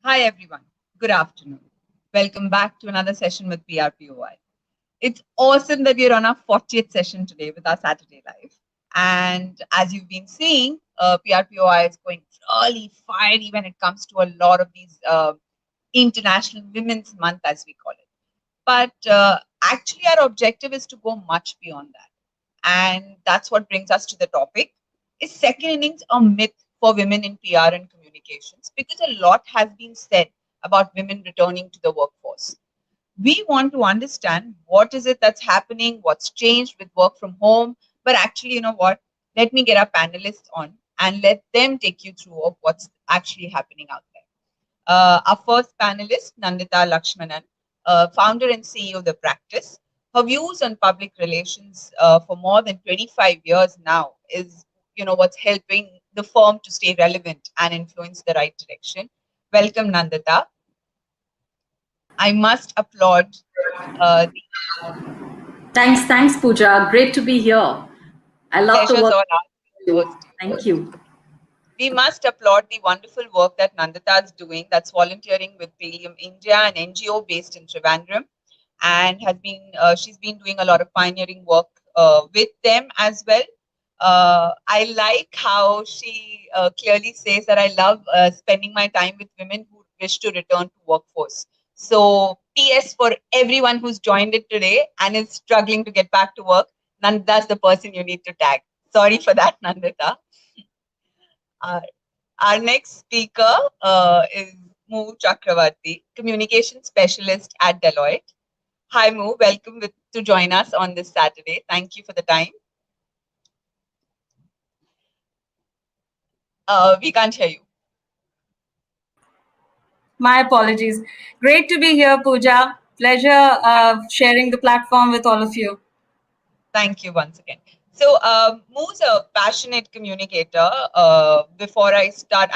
Hi, everyone. Good afternoon. Welcome back to another session with PRPOI. It's awesome that we're on our 40th session today with our Saturday Live. And as you've been seeing, PRPOI is going really fiery when it comes to a lot of these International Women's Month, as we call it. But actually, our objective is to go much beyond that. And that's what brings us to the topic. Is second innings a myth for women in PR and communications? Because a lot has been said about women returning to the workforce. We want to understand what is it that's happening, what's changed with work from home. But actually, you know what? Let me get our panelists on and let them take you through of what's actually happening out there. Our first panelist, Nandita Lakshmanan, founder and CEO of The Practice. Her views on public relations for more than 25 years now is, what's helping the firm to stay relevant and influence the right direction. Welcome, Nandita. I must applaud. Thanks, Pooja. Great to be here. I love the work. All Thank you. We must applaud the wonderful work that Nandita is doing. That's volunteering with Pallium India, an NGO based in Trivandrum, and she's been doing a lot of pioneering work with them as well. I like how she clearly says that I love spending my time with women who wish to return to workforce. So, PS for everyone who's joined it today and is struggling to get back to work, Nandita's the person you need to tag. Sorry for that, Nandita. Our next speaker is Moo Chakravorty, communication specialist at Deloitte. Hi, Moo. Welcome to join us on this Saturday. Thank you for the time. We can't hear you. My apologies. Great to be here, Pooja. Pleasure sharing the platform with all of you. Thank you once again. So, Moo's a passionate communicator. Before I start,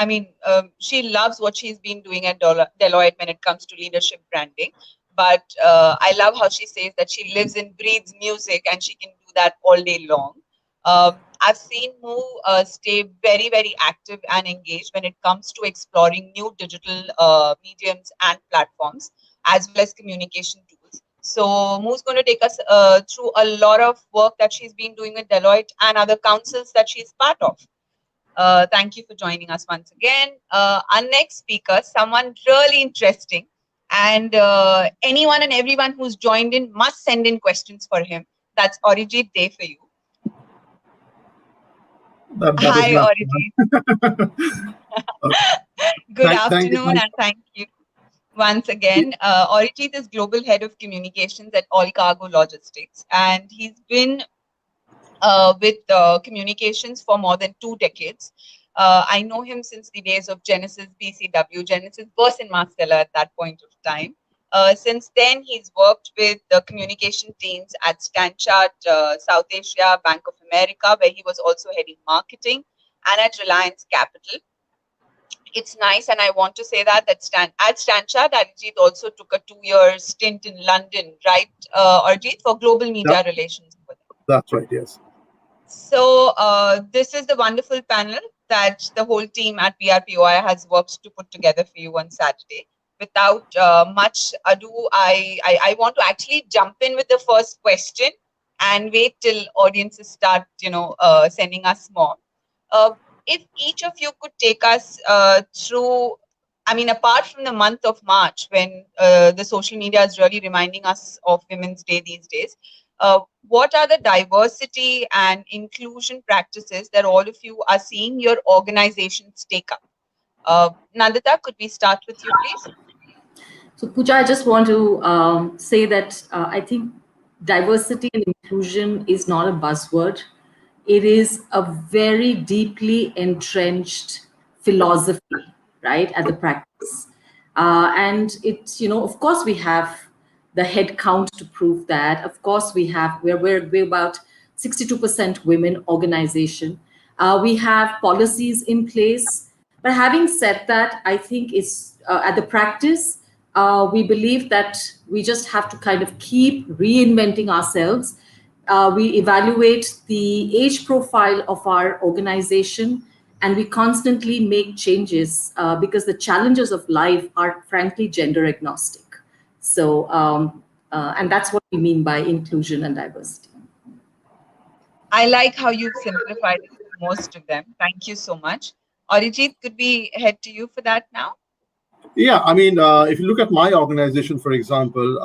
she loves what she's been doing at Deloitte when it comes to leadership branding. But I love how she says that she lives and breathes music and she can do that all day long. I've seen Moo stay very, very active and engaged when it comes to exploring new digital mediums and platforms, as well as communication tools. So Moo's going to take us through a lot of work that she's been doing with Deloitte and other councils that she's part of. Thank you for joining us once again. Our next speaker, someone really interesting, and anyone and everyone who's joined in must send in questions for him. That's Arijit Day for you. Hi, Arijit. Good afternoon and thank you. Once again, Arijit is Global Head of Communications at Allcargo Logistics, and he's been with communications for more than 2 decades. I know him since the days of Genesis BCW. Genesis was in Marcella at that point of time. Since then, he's worked with the communication teams at Stanchart, South Asia, Bank of America, where he was also heading marketing, and at Reliance Capital. It's nice, and I want to say that at Stanchart, Arijit also took a 2-year stint in London, right, Arijit, for global media relations. That's right, yes. So this is the wonderful panel that the whole team at PRPOI has worked to put together for you on Saturday. Without much ado, I want to actually jump in with the first question and wait till audiences start, sending us more. If each of you could take us through, apart from the month of March, when the social media is really reminding us of Women's Day these days, what are the diversity and inclusion practices that all of you are seeing your organizations take up? Nandita, could we start with you, please? So, Pooja, I just want to say that I think diversity and inclusion is not a buzzword. It is a very deeply entrenched philosophy, right, at the practice. And it's, of course, we have the head count to prove that. Of course, we're about 62% women organization. We have policies in place. But having said that, I think it's at the practice, we believe that we just have to kind of keep reinventing ourselves. We evaluate the age profile of our organization and we constantly make changes because the challenges of life are frankly gender agnostic. So, and that's what we mean by inclusion and diversity. I like how you've simplified it for most of them. Thank you so much. Arijit, could we head to you for that now? Yeah, I mean, if you look at my organization, for example,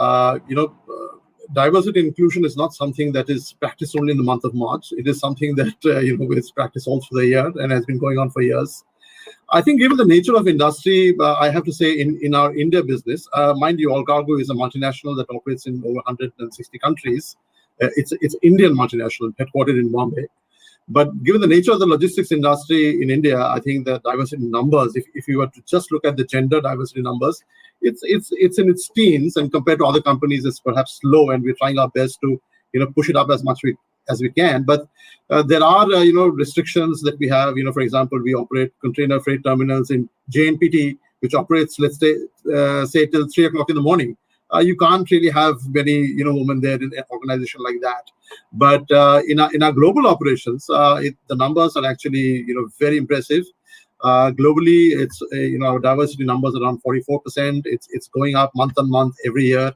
diversity and inclusion is not something that is practiced only in the month of March. It is something that is practiced all through the year and has been going on for years. I think, given the nature of industry, I have to say, in our India business, mind you, Allcargo is a multinational that operates in over 160 countries. It's Indian multinational, headquartered in Bombay. But given the nature of the logistics industry in India, I think the diversity numbers, if you were to just look at the gender diversity numbers, it's in its teens, and compared to other companies, it's perhaps low, and we're trying our best to push it up as much as we can. But there are restrictions that we have. For example, we operate container freight terminals in JNPT, which operates, let's say till 3 o'clock in the morning. You can't really have many women there in an organization like that. But in our global operations, the numbers are actually very impressive. Globally, it's our diversity numbers are around 44%. It's going up month on month every year.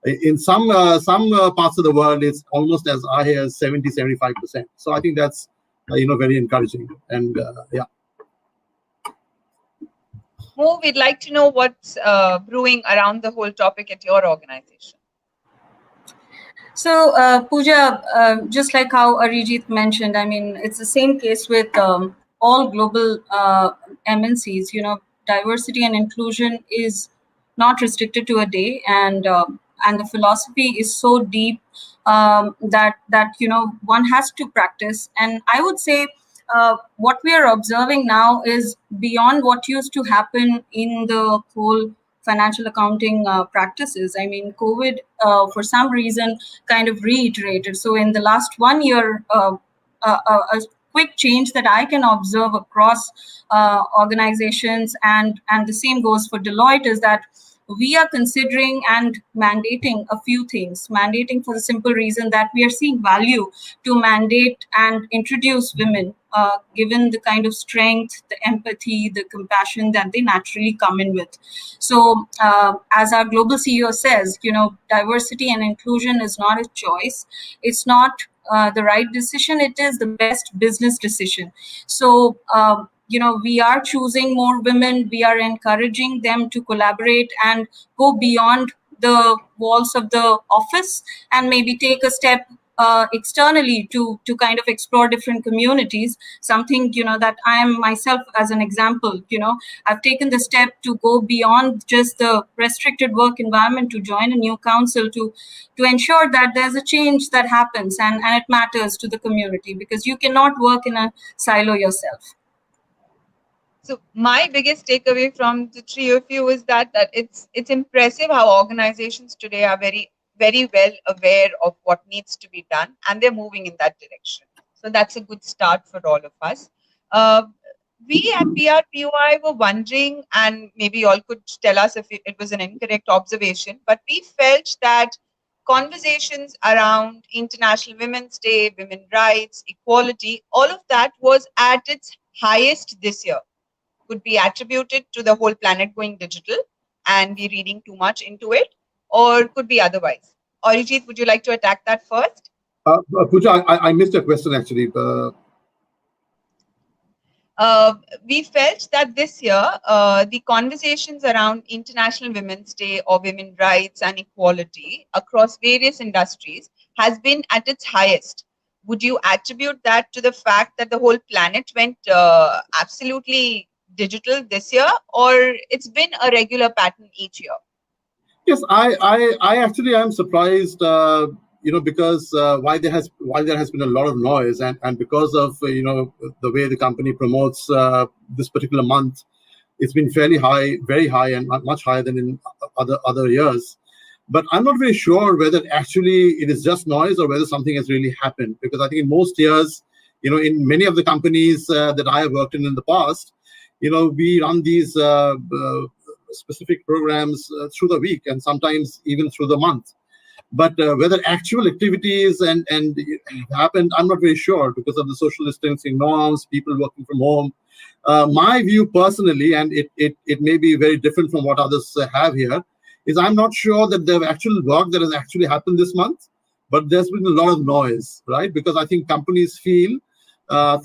In some parts of the world, it's almost as high as 70-75%. So I think that's very encouraging. And yeah. Mo, we'd like to know what's brewing around the whole topic at your organization. So, Pooja, just like how Arijit mentioned, I mean, it's the same case with all global MNCs. Diversity and inclusion is not restricted to a day, and the philosophy is so deep that one has to practice. And I would say what we are observing now is beyond what used to happen in the whole financial accounting practices. I mean, COVID, for some reason, kind of reiterated. So in the last 1 year, a quick change that I can observe across organizations, and the same goes for Deloitte, is that we are considering and mandating a few things. Mandating for the simple reason that we are seeing value to mandate and introduce women, given the kind of strength, the empathy, the compassion that they naturally come in with. So as our global CEO says, diversity and inclusion is not a choice. It's not the right decision. It is the best business decision. So we are choosing more women. We are encouraging them to collaborate and go beyond the walls of the office and maybe take a step externally to kind of explore different communities. Something, that I am myself, as an example, I've taken the step to go beyond just the restricted work environment to join a new council to ensure that there's a change that happens and it matters to the community, because you cannot work in a silo yourself. So my biggest takeaway from the three of you is that it's impressive how organizations today are very, very well aware of what needs to be done, and they're moving in that direction. So that's a good start for all of us. We at PRPOI were wondering, and maybe you all could tell us if it was an incorrect observation, but we felt that conversations around International Women's Day, women's rights, equality, all of that was at its highest this year. Could be attributed to the whole planet going digital and we reading too much into it, or could be otherwise. Arijit, would you like to attack that first? Pooja, I missed your question actually. We felt that this year, the conversations around International Women's Day or women's rights and equality across various industries has been at its highest. Would you attribute that to the fact that the whole planet went absolutely digital this year, or it's been a regular pattern each year? Yes, I actually am surprised, because while there has been a lot of noise, and because of the way the company promotes this particular month, it's been fairly high, very high, and much higher than in other years. But I'm not very sure whether actually it is just noise or whether something has really happened, because I think in most years, in many of the companies that I have worked in the past, we run these specific programs through the week and sometimes even through the month. But whether actual activities and happened, I'm not very sure, because of the social distancing norms, people working from home. My view personally, and it may be very different from what others have here, is I'm not sure that the actual work that has actually happened this month, but there's been a lot of noise, right? Because I think companies feel,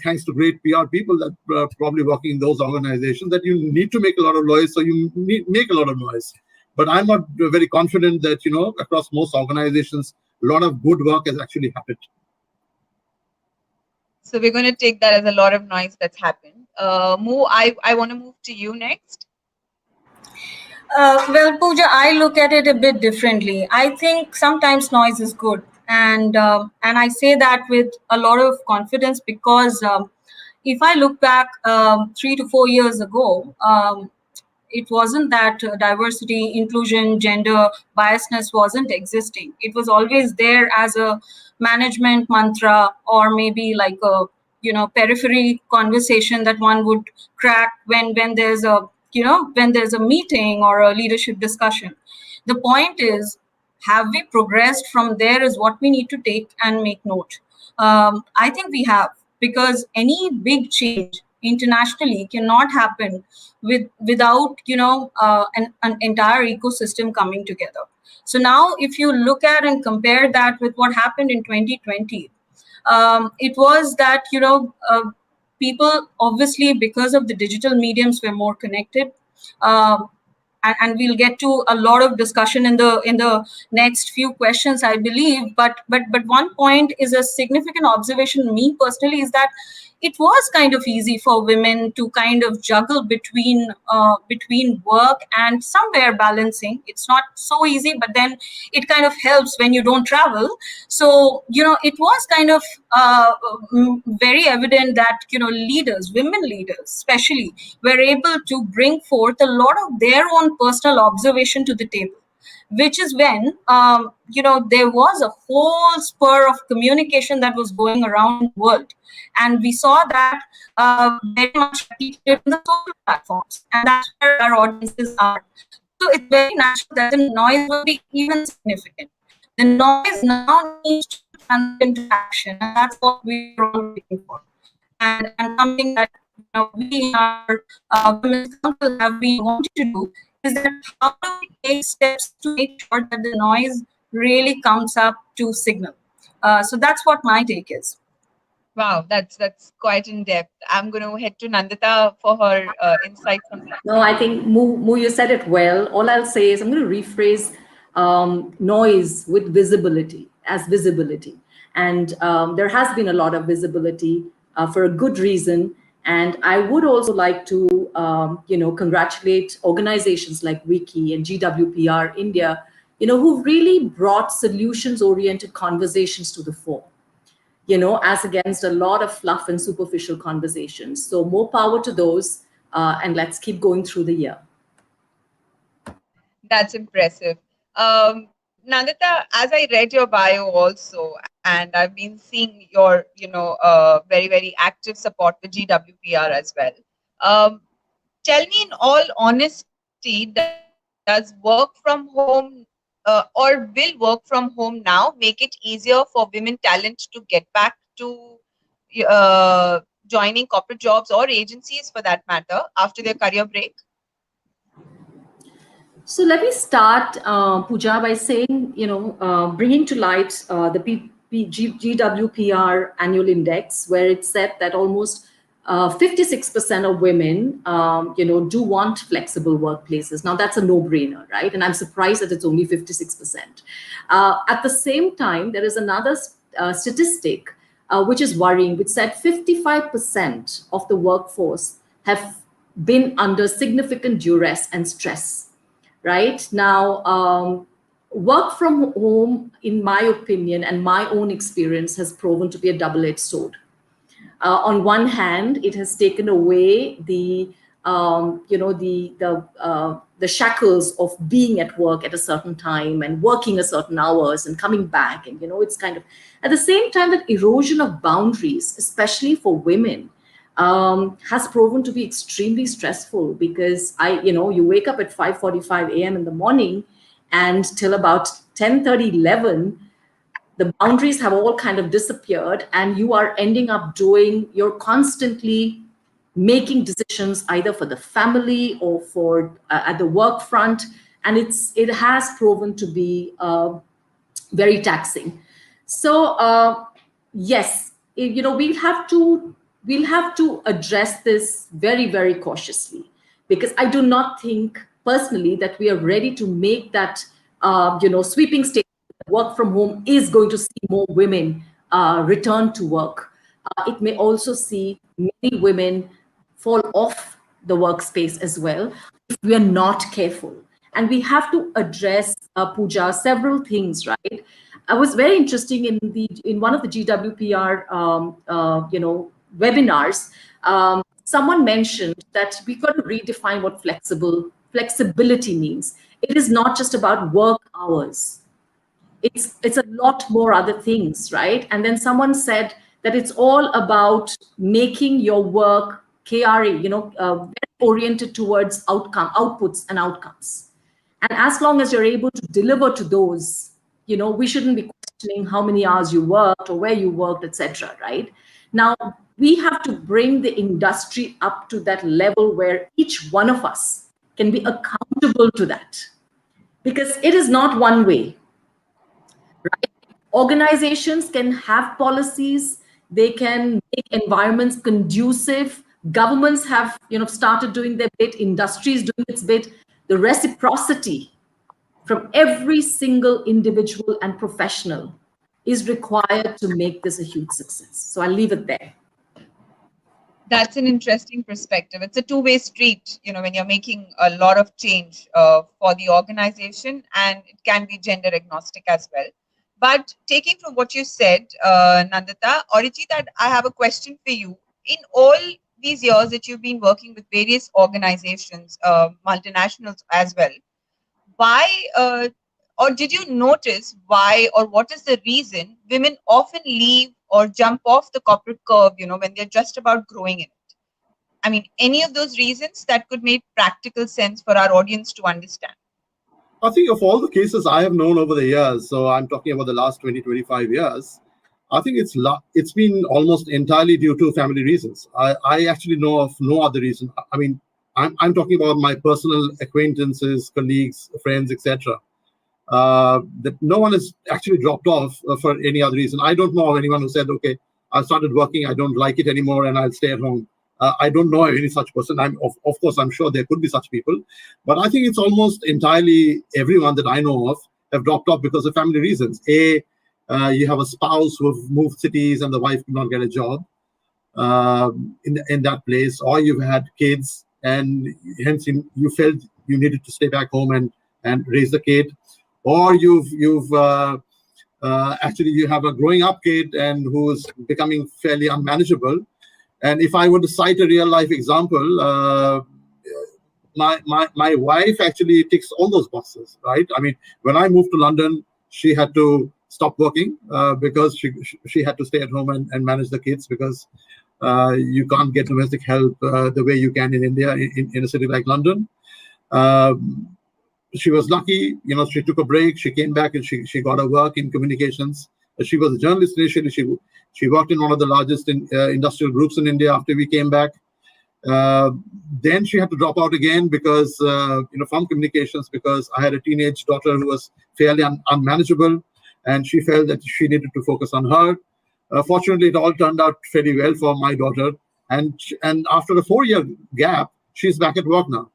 thanks to great PR people that are probably working in those organizations, that you need to make a lot of noise, so you make a lot of noise. But I'm not very confident that, across most organizations, a lot of good work has actually happened. So we're going to take that as a lot of noise that's happened. Mo, I want to move to you next. Well, Pooja, I look at it a bit differently. I think sometimes noise is good, and I say that with a lot of confidence because if I look back 3 to 4 years ago, it wasn't that diversity, inclusion, gender biasness wasn't existing. It was always there as a management mantra, or maybe like a periphery conversation that one would crack when there's a when there's a meeting or a leadership discussion. The point is, have we progressed from there is what we need to take and make note. I think we have, because any big change internationally cannot happen without an entire ecosystem coming together. So now if you look at and compare that with what happened in 2020, it was that people, obviously because of the digital mediums, were more connected. And we'll get to a lot of discussion in the next few questions, I believe. But one point is a significant observation, me personally, is that it was kind of easy for women to kind of juggle between work and somewhere balancing. It's not so easy, but then it kind of helps when you don't travel. So it was kind of very evident that leaders, women leaders especially, were able to bring forth a lot of their own personal observation to the table, which is when there was a whole spur of communication that was going around the world, and we saw that very much repeated in the social platforms, and that's where our audiences are. So it's very natural that the noise will be even significant. The noise now needs to translate into action, and that's what we're all waiting for. And something that we in our Women's Council have been wanting to do is that how do we take steps to make sure that the noise really comes up to signal. So that's what my take is. Wow, that's quite in depth. I'm going to head to Nandita for her insights on that. No, I think Mu, you said it well. All I'll say is I'm going to rephrase noise with visibility as visibility. And there has been a lot of visibility for a good reason. And I would also like to, congratulate organizations like Wiki and GWPR India, who really brought solutions-oriented conversations to the fore, as against a lot of fluff and superficial conversations. So more power to those, and let's keep going through the year. That's impressive. Nandita, as I read your bio also, and I've been seeing your, very, very active support for GWPR as well. Tell me in all honesty, does work from home or will work from home now make it easier for women talent to get back to joining corporate jobs or agencies for that matter after their career break? So let me start, Pooja, by saying, bringing to light the GWPR annual index, where it said that almost 56% of women, do want flexible workplaces. Now that's a no-brainer, right? And I'm surprised that it's only 56%. At the same time, there is another statistic which is worrying, which said 55% of the workforce have been under significant duress and stress. Right now, work from home, in my opinion and my own experience, has proven to be a double-edged sword. On one hand, it has taken away the shackles of being at work at a certain time and working a certain hours and coming back, and it's kind of at the same time that erosion of boundaries, especially for women, has proven to be extremely stressful, because you wake up at 5:45 a.m. in the morning, and till about 10:30, 11, the boundaries have all kind of disappeared, and you are ending up you're constantly making decisions either for the family or for at the work front, and it has proven to be very taxing. So yes, we'll have to address this very, very cautiously, because I do not think personally that we are ready to make that sweeping statement. Work from home is going to see more women return to work. It may also see many women fall off the workspace as well if we are not careful. And we have to address, Pooja, several things, right? I was very interesting in one of the GWPR webinars. Someone mentioned that we've got to redefine what flexibility means. It is not just about work hours. It's a lot more other things, right? And then someone said that it's all about making your work KRA, very oriented towards outputs and outcomes. And as long as you're able to deliver to those, we shouldn't be questioning how many hours you worked or where you worked, etc. Right? Now, we have to bring the industry up to that level where each one of us can be accountable to that, because it is not one way. Right? Organizations can have policies, they can make environments conducive. Governments have, started doing their bit, industries doing its bit. The reciprocity from every single individual and professional is required to make this a huge success. So I'll leave it there. That's an interesting perspective. It's a two-way street, when you're making a lot of change for the organization, and it can be gender agnostic as well. But taking from what you said, Nandita, Arijit, I have a question for you. In all these years that you've been working with various organizations, multinationals as well, why or did you notice why, or what is the reason women often leave or jump off the corporate curve, when they're just about growing in it? I mean, any of those reasons that could make practical sense for our audience to understand? I think of all the cases I have known over the years, so I'm talking about the last 20, 25 years, I think it's been almost entirely due to family reasons. I actually know of no other reason. I mean, I'm talking about my personal acquaintances, colleagues, friends, etc. That no one has actually dropped off for any other reason. I don't know of anyone who said, okay, I started working, I don't like it anymore, and I'll stay at home. I don't know any such person. Of course, I'm sure there could be such people, but I think it's almost entirely everyone that I know of have dropped off because of family reasons. You have a spouse who have moved cities and the wife could not get a job in that place, or you've had kids and hence you felt you needed to stay back home and raise the kid, or you've actually you have a growing up kid and who's becoming fairly unmanageable. And if I were to cite a real life example, my wife actually ticks all those boxes, right? I mean, when I moved to London, she had to stop working because she had to stay at home and manage the kids, because you can't get domestic help the way you can in India in a city like London. She was lucky, she took a break, she came back and she got a work in communications. She was a journalist initially. She worked in one of the largest industrial groups in India after we came back. Then she had to drop out again because, from communications, because I had a teenage daughter who was fairly unmanageable, and she felt that she needed to focus on her. Fortunately, it all turned out fairly well for my daughter. And after a 4-year gap, she's back at work now.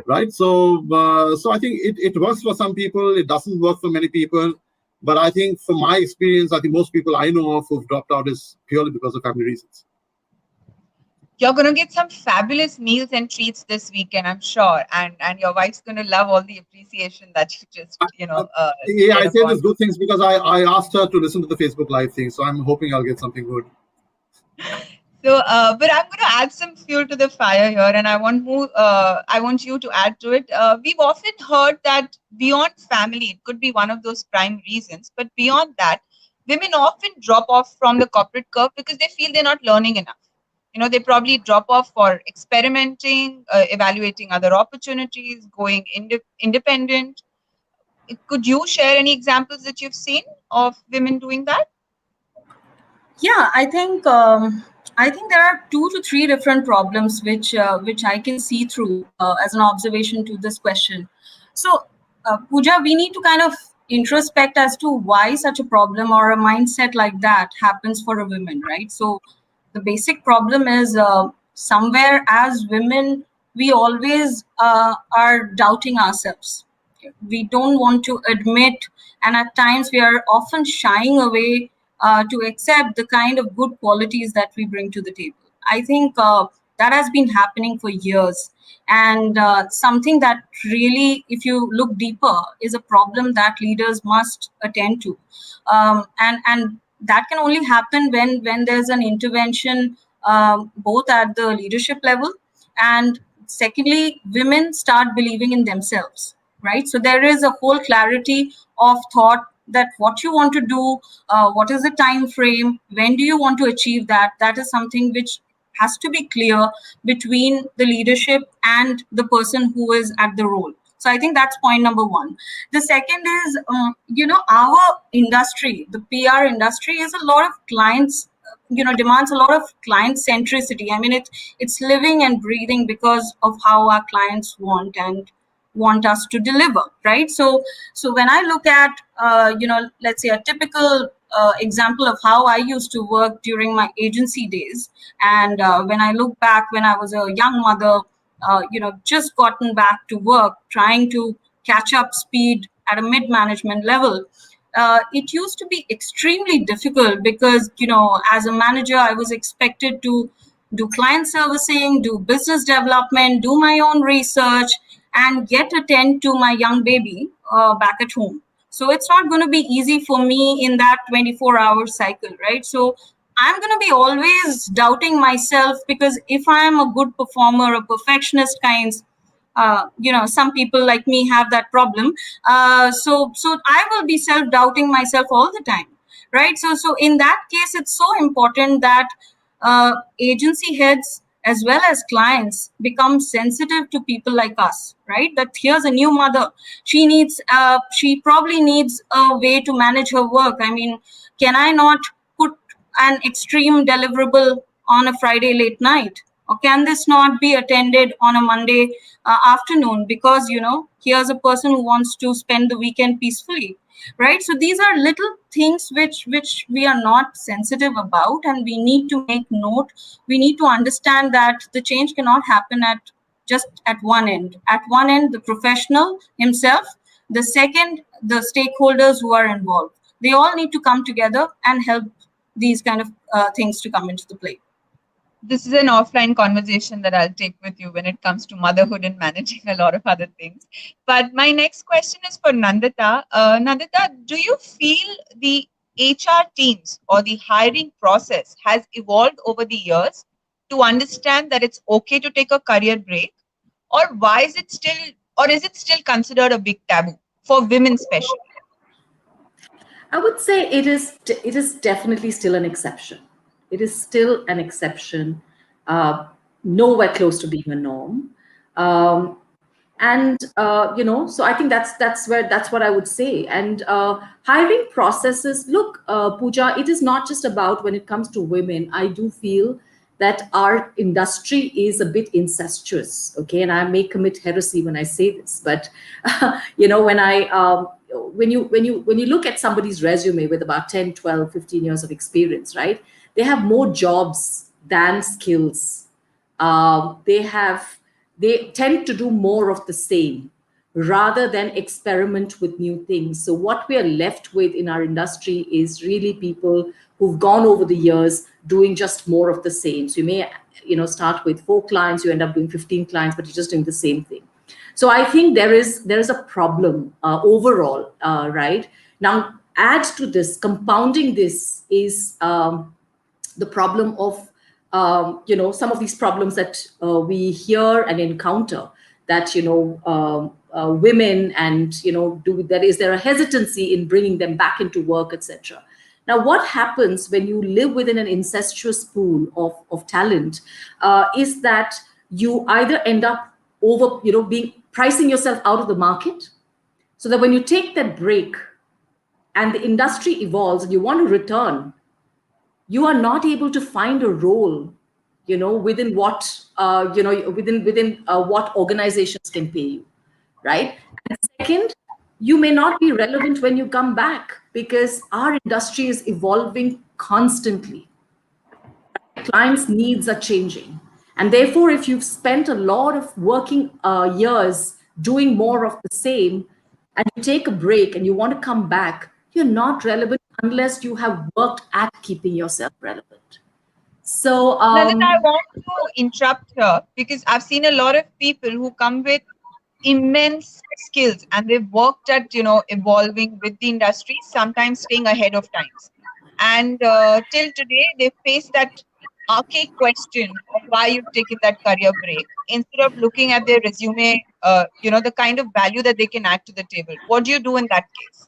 Right. So I think it works for some people. It doesn't work for many people. But I think from my experience, I think most people I know of who've dropped out is purely because of family reasons. You're going to get some fabulous meals and treats this weekend, I'm sure. And your wife's going to love all the appreciation that you just, yeah, I say these good things because I asked her to listen to the Facebook Live thing. So I'm hoping I'll get something good. So, but I'm going to add some fuel to the fire here, and I want you to add to it. We've often heard that beyond family, it could be one of those prime reasons, but beyond that, women often drop off from the corporate curve because they feel they're not learning enough. They probably drop off for experimenting, evaluating other opportunities, going independent. Could you share any examples that you've seen of women doing that? Yeah, I think I think there are 2 to 3 different problems which I can see through as an observation to this question. So, Pooja, we need to kind of introspect as to why such a problem or a mindset like that happens for a woman, right? So, the basic problem is somewhere as women, we always are doubting ourselves. We don't want to admit, and at times we are often shying away to accept the kind of good qualities that we bring to the table. I think that has been happening for years, and something that really, if you look deeper, is a problem that leaders must attend to, and that can only happen when there's an intervention both at the leadership level, and secondly, women start believing in themselves, right? So there is a whole clarity of thought that what you want to do, what is the time frame, when do you want to achieve that. That is something which has to be clear between the leadership and the person who is at the role. So I think that's point number 1. The second is, our industry, the PR industry, is a lot of clients, demands a lot of client centricity. I mean, it's living and breathing because of how our clients want us to deliver, right? So when I look at, let's say a typical example of how I used to work during my agency days, and when I look back when I was a young mother, just gotten back to work, trying to catch up speed at a mid-management level, it used to be extremely difficult because, as a manager, I was expected to do client servicing, do business development, do my own research, and yet attend to my young baby back at home. So it's not going to be easy for me in that 24-hour cycle, right? So I'm going to be always doubting myself, because if I am a good performer, a perfectionist kind, some people like me have that problem. So I will be self-doubting myself all the time, right? So in that case, it's so important that agency heads as well as clients become sensitive to people like us, right? That here's a new mother. She probably needs a way to manage her work. I mean, can I not put an extreme deliverable on a Friday late night? Or can this not be attended on a Monday afternoon? Because, here's a person who wants to spend the weekend peacefully, right? So these are little things which we are not sensitive about, and we need to make note. We need to understand that the change cannot happen just at one end. At one end, the professional himself. The second, the stakeholders who are involved. They all need to come together and help these kind of things to come into the play. This is an offline conversation that I'll take with you when it comes to motherhood and managing a lot of other things. But my next question is for Nandita. Nandita, do you feel the HR teams or the hiring process has evolved over the years to understand that it's okay to take a career break? Or is it still considered a big taboo for women especially? I would say it is definitely still an exception. It is still an exception, nowhere close to being a norm. So I think that's what I would say. And hiring processes, look, Pooja, it is not just about when it comes to women. I do feel that our industry is a bit incestuous, okay? And I may commit heresy when I say this, but when you look at somebody's resume with about 10, 12, 15 years of experience, right? They have more jobs than skills. They tend to do more of the same rather than experiment with new things. So what we are left with in our industry is really people who've gone over the years doing just more of the same. So you may, start with 4 clients, you end up doing 15 clients, but you're just doing the same thing. So I think there is a problem overall, right? Now, add to this, compounding this is the problem of, some of these problems that we hear and encounter, that, women and, is there a hesitancy in bringing them back into work, etc. Now, what happens when you live within an incestuous pool of talent is that you either end up pricing yourself out of the market, so that when you take that break and the industry evolves and you want to return, you are not able to find a role, within what, within what organizations can pay you, right? And second, you may not be relevant when you come back because our industry is evolving constantly. Clients' needs are changing. And therefore, if you've spent a lot of working years doing more of the same and you take a break and you want to come back, you're not relevant unless you have worked at keeping yourself relevant. So, Nandita, I want to interrupt here because I've seen a lot of people who come with immense skills and they've worked at, evolving with the industry, sometimes staying ahead of times. And till today, they face that archaic question of why you've taken that career break instead of looking at their resume, the kind of value that they can add to the table. What do you do in that case?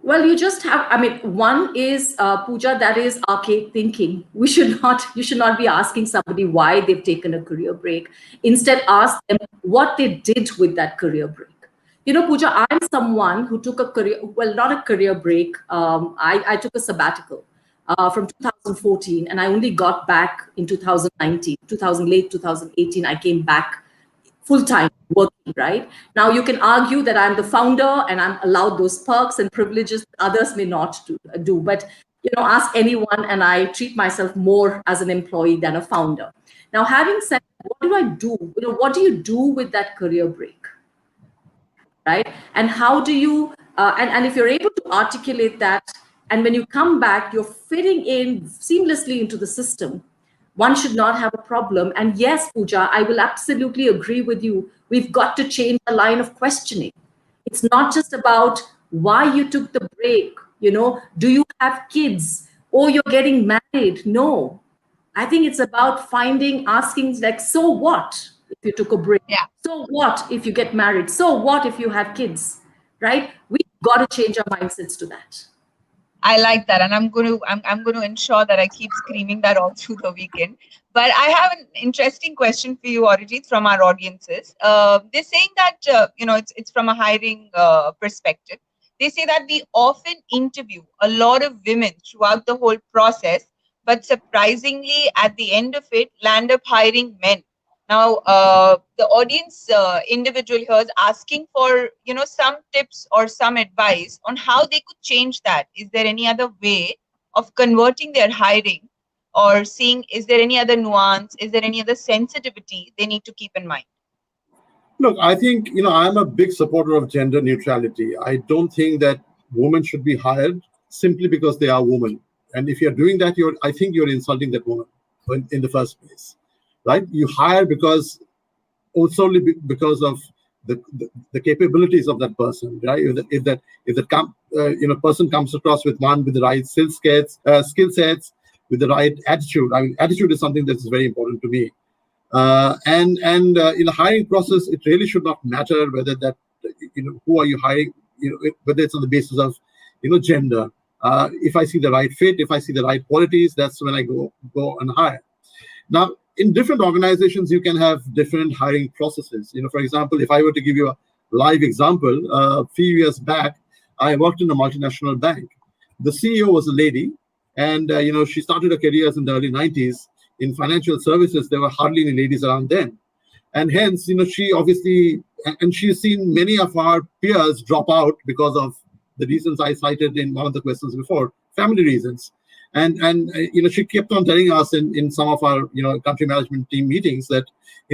well, you just have, I mean, one is, Pooja, that is archaic thinking. You should not be asking somebody why they've taken a career break. Instead, ask them what they did with that career break. Pooja, I'm someone who took a career, well, not a career break. I took a sabbatical from 2014, and I only got back in 2019, late 2018, I came back full-time working, right? Now you can argue that I'm the founder and I'm allowed those perks and privileges that others may not do. But ask anyone, and I treat myself more as an employee than a founder. Now, having said, what do I do? What do you do with that career break, right? And how do you? And if you're able to articulate that, and when you come back, you're fitting in seamlessly into the system, one should not have a problem. And yes, Pooja, I will absolutely agree with you. We've got to change the line of questioning. It's not just about why you took the break. Do you have kids? Or you're getting married? No. I think it's about asking like, so what if you took a break? Yeah. So what if you get married? So what if you have kids? Right? We've got to change our mindsets to that. I like that, and I'm going to ensure that I keep screaming that all through the weekend. But I have an interesting question for you, Arijit, from our audiences. They're saying that it's from a hiring perspective. They say that we often interview a lot of women throughout the whole process, but surprisingly, at the end of it, land up hiring men. Now, the audience individual here is asking for, some tips or some advice on how they could change that. Is there any other way of converting their hiring or seeing, is there any other nuance? Is there any other sensitivity they need to keep in mind? Look, I think, I'm a big supporter of gender neutrality. I don't think that women should be hired simply because they are women. And if you're doing that, I think you're insulting that woman in the first place. Right? You hire because solely because of the capabilities of that person, right? If that person comes across with the right skill sets, with the right attitude. I mean, attitude is something that is very important to me. And in the hiring process, it really should not matter whether that who are you hiring, whether it's on the basis of gender. If I see the right fit, if I see the right qualities, that's when I go and hire. Now, in different organizations, you can have different hiring processes. For example, if I were to give you a live example, a few years back, I worked in a multinational bank. The CEO was a lady, and she started her careers in the early 90s. In financial services, there were hardly any ladies around then. And hence, she obviously, and she's seen many of our peers drop out because of the reasons I cited in one of the questions before, family reasons. And she kept on telling us in some of our country management team meetings that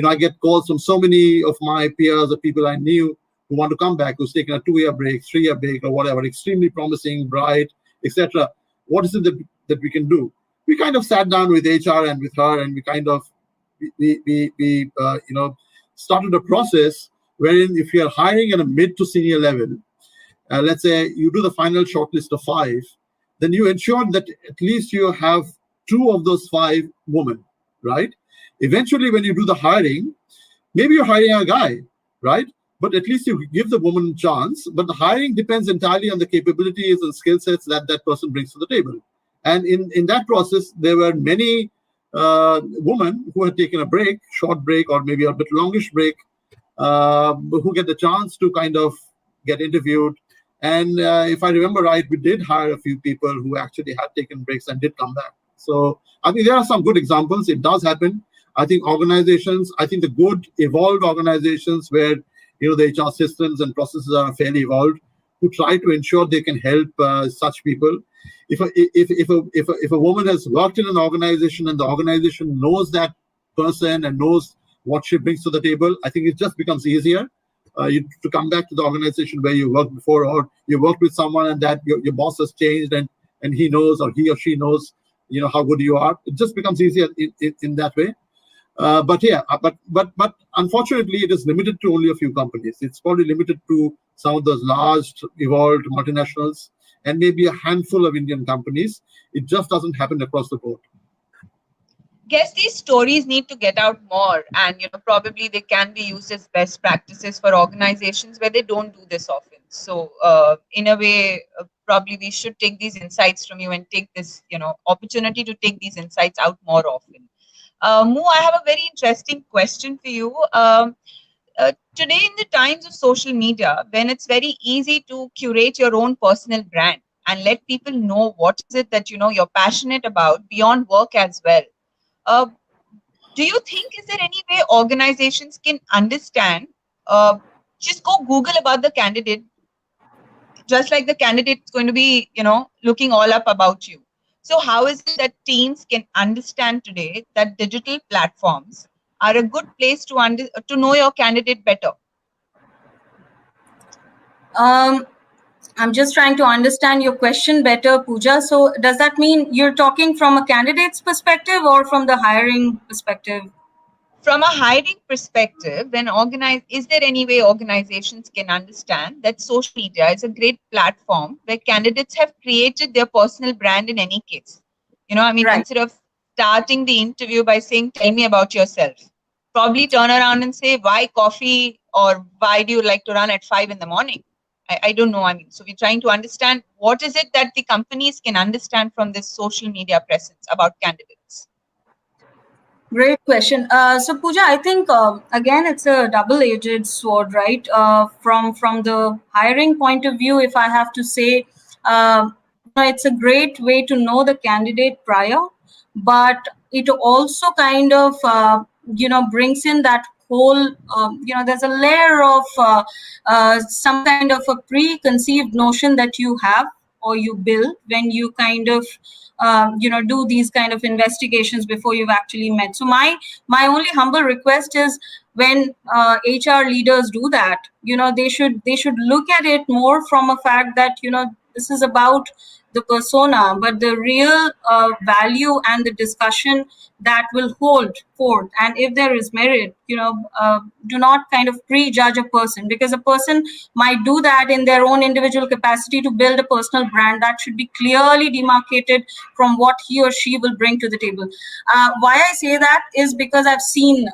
I get calls from so many of my peers or people I knew who want to come back, who's taken a 2-year break, 3-year break, or whatever, extremely promising, bright, etc. What is it that we can do? We kind of sat down with HR and with her, and we kind of we started a process wherein if you are hiring at a mid to senior level, let's say you do the final shortlist of 5. Then you ensure that at least you have 2 of those 5 women, right? Eventually, when you do the hiring, maybe you're hiring a guy, right? But at least you give the woman a chance. But the hiring depends entirely on the capabilities and skill sets that person brings to the table. And in that process, there were many women who had taken a break, short break, or maybe a bit longish break, who get the chance to kind of get interviewed And if I remember right, we did hire a few people who actually had taken breaks and did come back. So I think there are some good examples. It does happen. I think organizations, I think the good evolved organizations where the HR systems and processes are fairly evolved, who try to ensure they can help such people. If a woman has worked in an organization and the organization knows that person and knows what she brings to the table, I think it just becomes easier to come back to the organization where you worked before, or you worked with someone and that your boss has changed and he knows, or he or she knows how good you are. It just becomes easier in that way. But unfortunately, it is limited to only a few companies. It's probably limited to some of those large, evolved multinationals and maybe a handful of Indian companies. It just doesn't happen across the board. Guess these stories need to get out more, and probably they can be used as best practices for organizations where they don't do this often. So in a way, probably we should take these insights from you and take this opportunity to take these insights out more often. Mu, I have a very interesting question for you. Today, in the times of social media, when it's very easy to curate your own personal brand and let people know what is it that you're passionate about beyond work as well, do you think, is there any way organizations can understand, just go Google about the candidate, just like the candidate is going to be, looking all up about you. So how is it that teams can understand today that digital platforms are a good place to know your candidate better? I'm just trying to understand your question better, Pooja. So does that mean you're talking from a candidate's perspective or from the hiring perspective? From a hiring perspective, is there any way organizations can understand that social media is a great platform where candidates have created their personal brand in any case? Right. Instead of starting the interview by saying, tell me about yourself, probably turn around and say, why coffee, or why do you like to run at 5 in the morning? I don't know. So we're trying to understand what is it that the companies can understand from this social media presence about candidates. Great question. So Pooja, I think again it's a double-edged sword, right? From the hiring point of view, if I have to say, it's a great way to know the candidate prior, but it also kind of brings in that whole there's a layer of some kind of a preconceived notion that you have or you build when you kind of do these kind of investigations before you've actually met. So my only humble request is, when HR leaders do that, they should look at it more from a fact that this is about the persona, but the real value and the discussion that will hold forth. And if there is merit, do not kind of prejudge a person, because a person might do that in their own individual capacity to build a personal brand that should be clearly demarcated from what he or she will bring to the table. Why I say that is because I've seen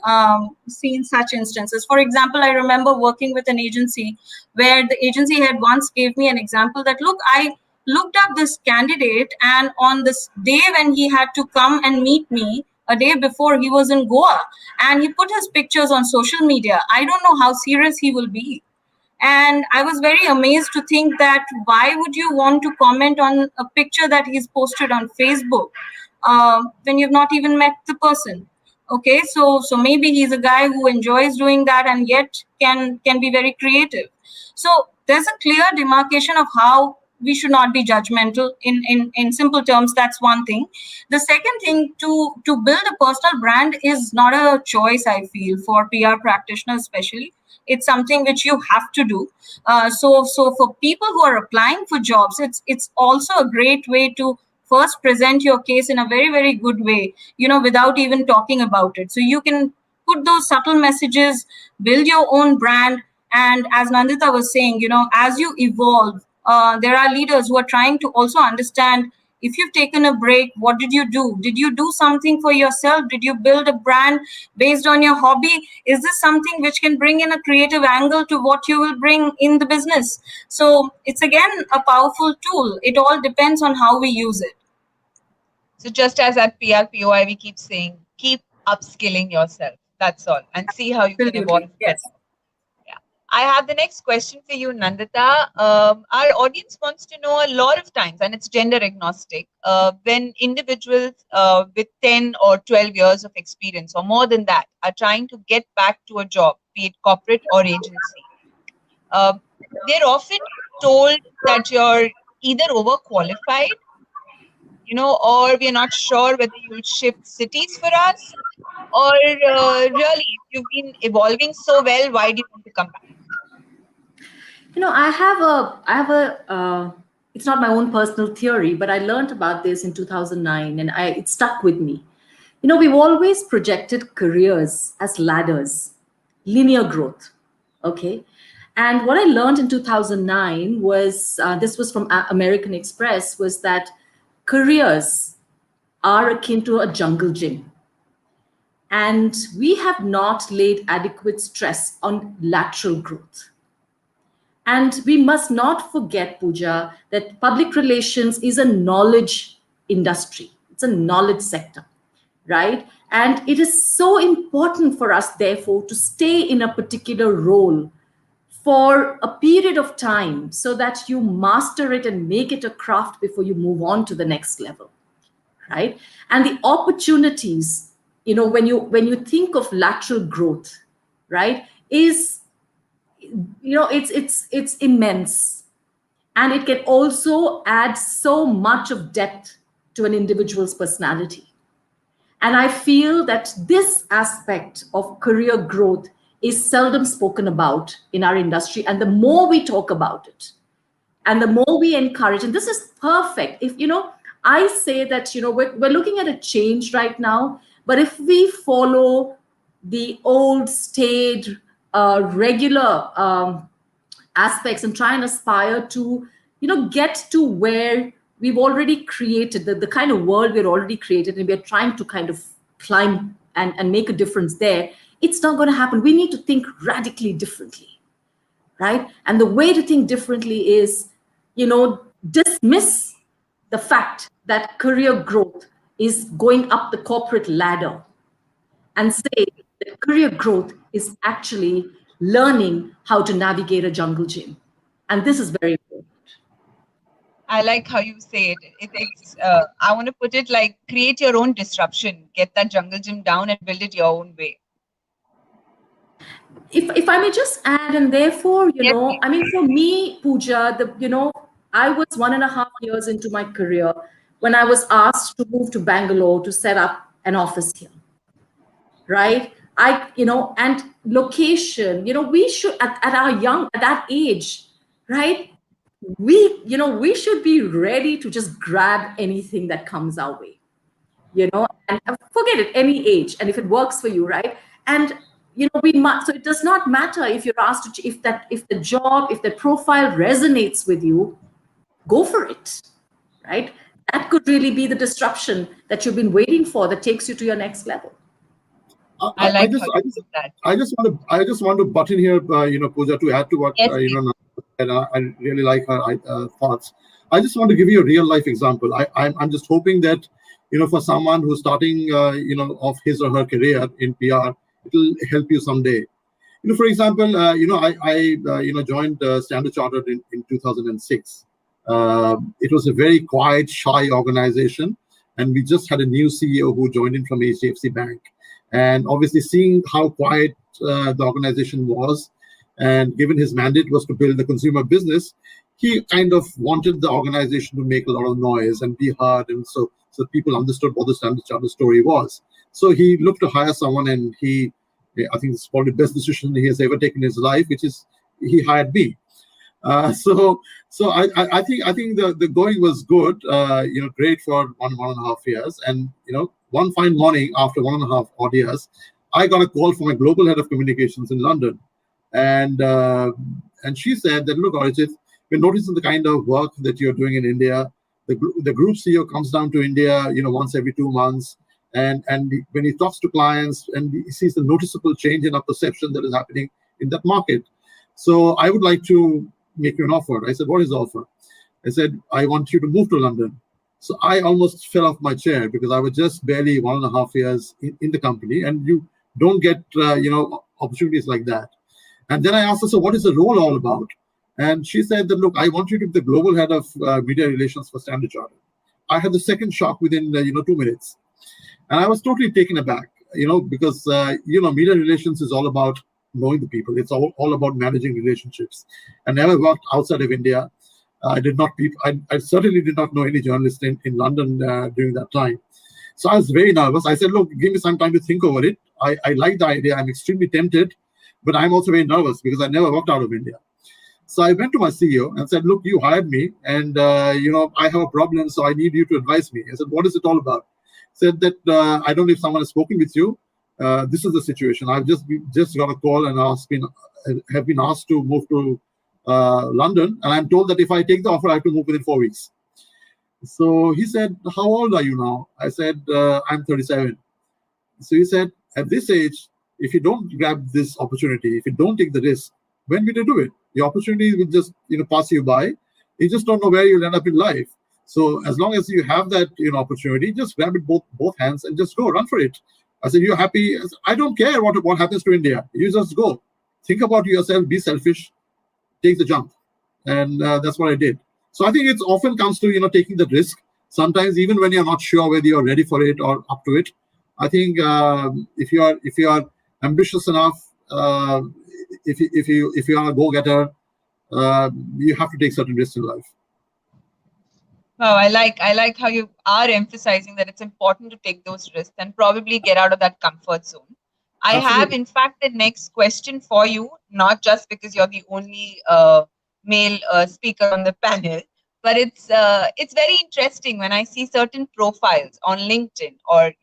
such instances. For example, I remember working with an agency where the agency had once gave me an example that, look, I looked up this candidate, and on this day when he had to come and meet me, a day before, he was in Goa, and he put his pictures on social media. I don't know how serious he will be. And I was very amazed to think that why would you want to comment on a picture that he's posted on Facebook when you've not even met the person? Okay, so maybe he's a guy who enjoys doing that and yet can be very creative. So there's a clear demarcation of how we should not be judgmental in simple terms. That's one thing. The second thing, to build a personal brand is not a choice, I feel, for PR practitioners especially. It's something which you have to do. So for people who are applying for jobs, it's also a great way to first present your case in a very, very good way, without even talking about it. So you can put those subtle messages, build your own brand. And as Nandita was saying, as you evolve, there are leaders who are trying to also understand, if you've taken a break, what did you do? Did you do something for yourself? Did you build a brand based on your hobby? Is this something which can bring in a creative angle to what you will bring in the business? So it's again a powerful tool. It all depends on how we use it. So just as at PRPOI, we keep saying, keep upskilling yourself. That's all. And see how you can evolve better. Yes. Yeah. I have the next question for you, Nandita. Our audience wants to know a lot of times, and it's gender agnostic, when individuals with 10 or 12 years of experience or more than that are trying to get back to a job, be it corporate or agency, they're often told that you're either overqualified, or we're not sure whether you'll shift cities for us, or really, if you've been evolving so well, why do you want to come back? I have a, it's not my own personal theory, but I learned about this in 2009 and it stuck with me. We've always projected careers as ladders, linear growth. Okay. And what I learned in 2009 was, this was from American Express, was that careers are akin to a jungle gym. And we have not laid adequate stress on lateral growth. And we must not forget, Pooja, that public relations is a knowledge industry. It's a knowledge sector, right? And it is so important for us, therefore, to stay in a particular role for a period of time so that you master it and make it a craft before you move on to the next level, right? And the opportunities, when you think of lateral growth, right, is it's immense, and it can also add so much of depth to an individual's personality. And I feel that this aspect of career growth is seldom spoken about in our industry, and the more we talk about it and the more we encourage, and this is perfect. If I say that we're looking at a change right now, but if we follow the old staid regular aspects and try and aspire to get to where we've already created, the kind of world we're already created, and we're trying to kind of climb and make a difference there, it's not going to happen. We need to think radically differently, right? And the way to think differently is dismiss the fact that career growth is going up the corporate ladder, and say that career growth is actually learning how to navigate a jungle gym. And this is very important. I like how you say it. I want to put it like, create your own disruption, get that jungle gym down and build it your own way. If I may just add, and therefore, for me, Pooja, I was 1.5 years into my career when I was asked to move to Bangalore to set up an office here, right? And location, we should, at that age, right? We should be ready to just grab anything that comes our way, and forget it, any age. And if it works for you, right? And, so it does not matter if you're asked to, if the profile resonates with you, go for it, right? That could really be the disruption that you've been waiting for that takes you to your next level. I just want to butt in here, Pooja, to add to what and I really like her thoughts. I just want to give you a real life example. I'm just hoping that for someone who's starting off his or her career in PR, it'll help you someday. For example, I joined Standard Chartered in 2006. It was a very quiet, shy organization, and we just had a new CEO who joined in from HDFC Bank. And obviously, seeing how quiet the organization was, and given his mandate was to build the consumer business, he kind of wanted the organization to make a lot of noise and be heard, and so people understood what the Standard Chartered story was. So he looked to hire someone, and I think it's probably the best decision he has ever taken in his life, which is he hired me. So I think the going was good, great for 1.5 years, and one fine morning after 1.5 odd years, I got a call from my global head of communications in London, and she said that, look, Arijit, we're noticing the kind of work that you're doing in India. The group CEO comes down to India, once every 2 months, and when he talks to clients, and he sees the noticeable change in our perception that is happening in that market. So I would like to make you an offer. I said, what is the offer? I said, I want you to move to London. So I almost fell off my chair, because I was just barely 1.5 years in the company, and you don't get opportunities like that. And then I asked her, so what is the role all about? And she said that, look, I want you to be the global head of media relations for Standard Chartered. I had the second shock within 2 minutes. And I was totally taken aback, because, media relations is all about knowing the people. It's all about managing relationships. I never worked outside of India. I certainly did not know any journalist in London during that time. So I was very nervous. I said, look, give me some time to think over it. I like the idea. I'm extremely tempted, but I'm also very nervous because I never worked out of India. So I went to my CEO and said, look, you hired me and, I have a problem, so I need you to advise me. I said, what is it all about? Said that, I don't know if someone has spoken with you. This is the situation. I've just got a call and have been asked to move to London. And I'm told that if I take the offer, I have to move within 4 weeks. So he said, how old are you now? I said, I'm 37. So he said, at this age, if you don't grab this opportunity, if you don't take the risk, when will you do it? The opportunity will just pass you by. You just don't know where you'll end up in life. So as long as you have that opportunity, just grab it both hands and just go, run for it. I said, you're happy? I said, I don't care what happens to India. You just go. Think about yourself, be selfish, take the jump. And that's what I did. So I think it often comes to, taking the risk. Sometimes even when you're not sure whether you're ready for it or up to it. I think if you are ambitious enough, if you are a go-getter, you have to take certain risks in life. Wow, I like how you are emphasizing that it's important to take those risks and probably get out of that comfort zone. I Absolutely. have, in fact, the next question for you, not just because you're the only male speaker on the panel, but it's very interesting when I see certain profiles on LinkedIn or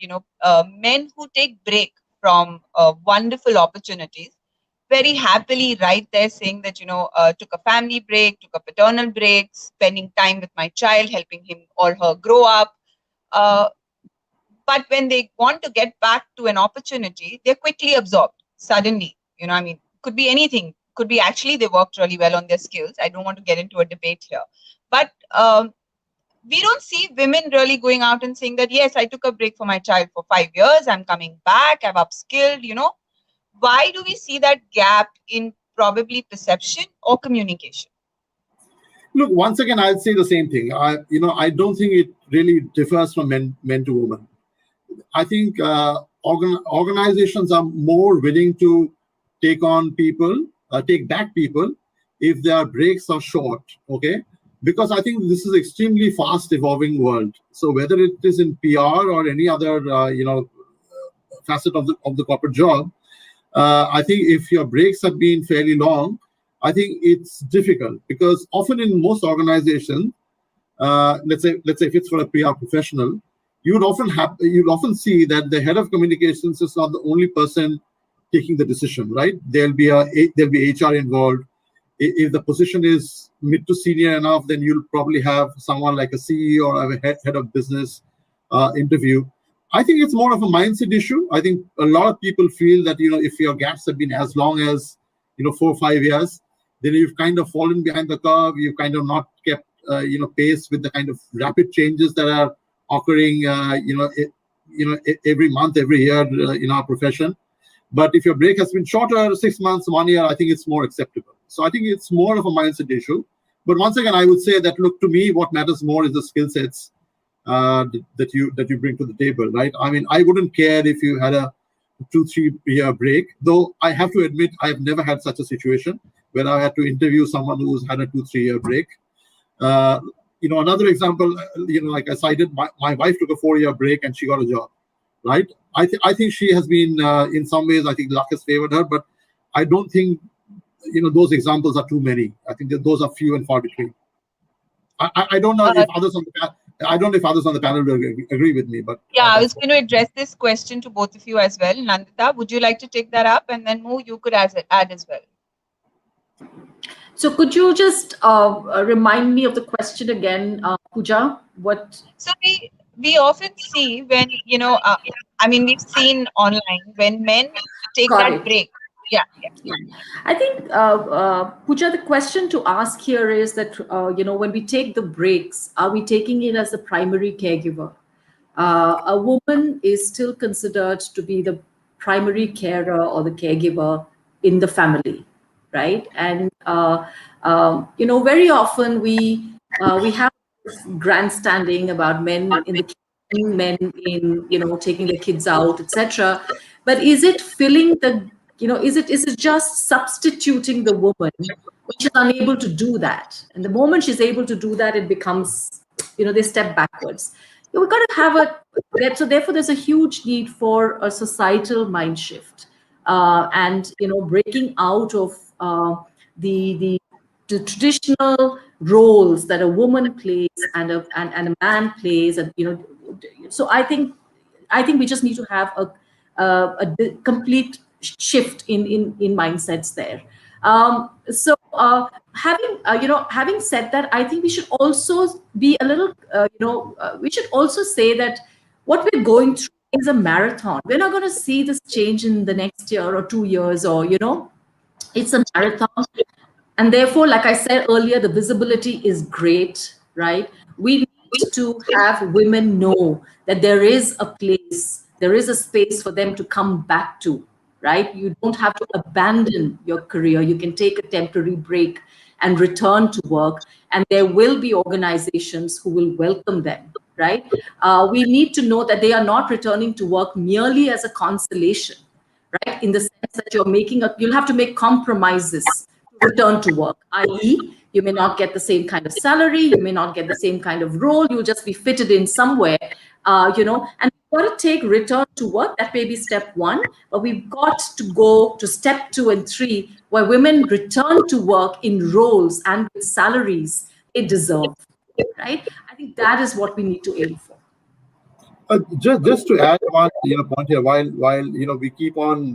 men who take break from wonderful opportunities, very happily right there saying that took a family break, took a paternal break, spending time with my child, helping him or her grow up. But when they want to get back to an opportunity, they're quickly absorbed suddenly. Could be anything. Could be actually they worked really well on their skills. I don't want to get into a debate here. But we don't see women really going out and saying that, yes, I took a break for my child for 5 years. I'm coming back. I've upskilled, Why do we see that gap in probably perception or communication? Look, once again, I'll say the same thing. I don't think it really differs from men to women. I think organizations are more willing to take back people if their breaks are short, okay? Because I think this is an extremely fast evolving world. So whether it is in PR or any other, facet of the corporate job, I think if your breaks have been fairly long, I think it's difficult because often in most organizations, let's say if it's for a PR professional, you'd often see that the head of communications is not the only person taking the decision, right? There'll be HR involved. If the position is mid to senior enough, then you'll probably have someone like a CEO or a head of business interview. I think it's more of a mindset issue. I think a lot of people feel that, if your gaps have been as long as, 4 or 5 years, then you've kind of fallen behind the curve. You've kind of not kept, pace with the kind of rapid changes that are occurring, every month, every year in our profession. But if your break has been shorter, 6 months, 1 year, I think it's more acceptable. So I think it's more of a mindset issue. But once again, I would say that, look, to me, what matters more is the skill sets that you bring to the table, right? I mean, I wouldn't care if you had a 2-3 year break, though I have to admit I've never had such a situation where I had to interview someone who's had a 2-3 year break. Another example, like I cited, my wife took a 4-year break and she got a job, right? I think she has been, in some ways, I think luck has favored her, but I don't think, those examples are too many. I think that those are few and far between. I don't know if others on the panel will agree with me, but yeah, I was going to address this question to both of you as well. Nandita, would you like to take that up, and then Mo, you could add as well. So could you just remind me of the question again, Pooja? What? So we often see when we've seen online when men take that break. Yeah. I think, Pooja, the question to ask here is that, when we take the breaks, are we taking it as the primary caregiver? A woman is still considered to be the primary carer or the caregiver in the family. right? And very often we have this grandstanding about men in the kitchen, men in taking their kids out, etc. But is it filling the is it just substituting the woman when she's unable to do that? And the moment she's able to do that, it becomes they step backwards. We've got to have so therefore there's a huge need for a societal mind shift, and breaking out of the the traditional roles that a woman plays and a man plays, and so I think we just need to have a complete shift in mindsets there. Having said that, I think we should also be a little we should also say that what we're going through is a marathon. We're not going to see this change in the next year or 2 years, or it's a marathon. And therefore, like I said earlier, the visibility is great, right? We need to have women know that there is a place, there is a space for them to come back to, right? You don't have to abandon your career. You can take a temporary break and return to work, and there will be organizations who will welcome them, right? We need to know that they are not returning to work merely as a consolation, right? In the sense that you'll have to make compromises to return to work, i.e., you may not get the same kind of salary, you may not get the same kind of role, you'll just be fitted in somewhere, and we've got to take return to work. That may be step one, but we've got to go to step 2 and 3, where women return to work in roles and with salaries they deserve, right? I think that is what we need to aim for. Just to add one point here, while we keep on